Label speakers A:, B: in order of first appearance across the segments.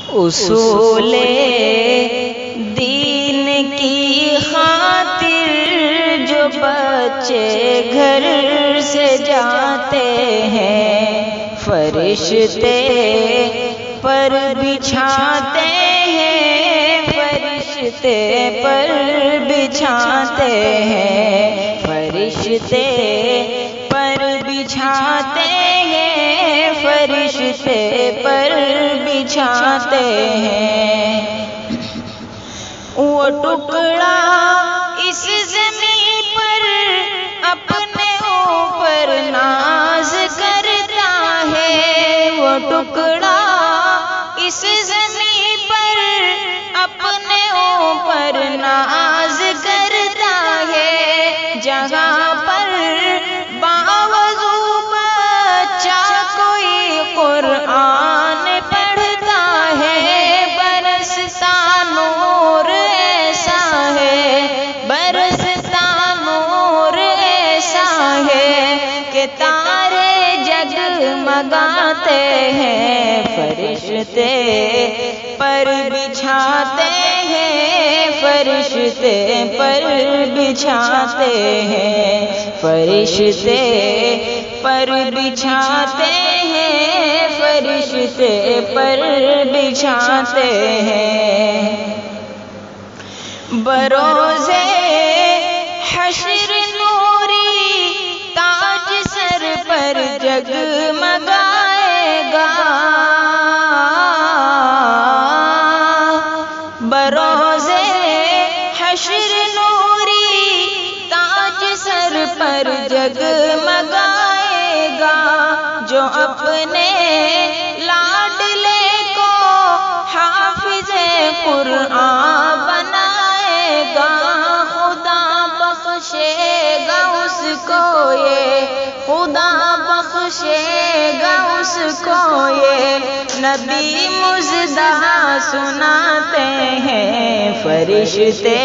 A: اصول دین کی خاطر جو بچے گھر سے جاتے ہیں، فرشتے پر بچھاتے ہیں، فرشتے پر بچھاتے ہیں، فرشتے پر بچھاتے ہیں، فرشتے پر بچھاتے ہیں۔ وہ ٹکڑا اس زمین پر اپنے اوپر ناز کرتا ہے، وہ ٹکڑا اس زمین پر اپنے اوپر ناز کرتا ہے، جہاں پر باوضو بچہ کوئی قرآن پڑھتا ہے، برستا نور ایسا ہے، برستا نور ایسا ہے کہ تارے جگمگاتے ہیں، فرشتے پر بچھاتے ہیں، فرشتے پر بچھاتے ہیں، فرشتے پر بچھاتے ہیں، فرشتے پر بچھاتے ہیں۔ بروز حشر نوری تاج سر پر جگمگائے گا، بروز حشر نوری تاج سر پر جگمگائے گا، جو اپنے لاڈلے کو حافظ قرآن بنائے گا، خدا بخشے گا اس کو یہ، خدا بخشے گا اس کو یہ، نبی مژدہ سناتے ہیں، فرشتے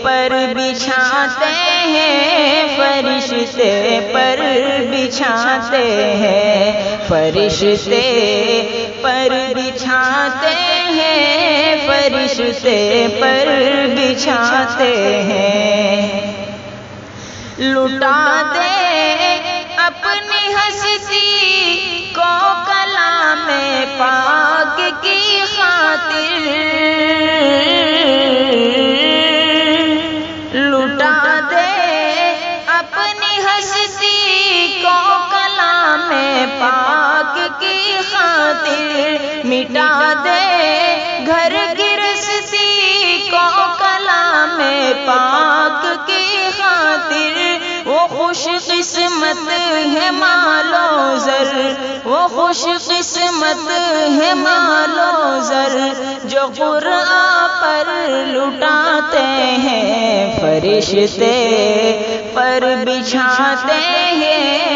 A: پر بچھاتے ہیں، فرشتے پر بچھاتے ہیں، فرشتے پر بچھاتے ہیں، فرشتے پر بچھاتے ہیں۔ لٹا دے اپنی ہستی کو کلام پاک کی خاطر، لٹا دے اپنی ہستی کو کلام پاک کی خاطر، مٹا دے گھر گرستی کو کلام پاک کی خاطر، وہ خوش قسمت ہے مال و زر، وہ خوش قسمت ہے مال و زر، جو قرآن پر لٹاتے ہیں، فرشتے پر بچھاتے ہیں۔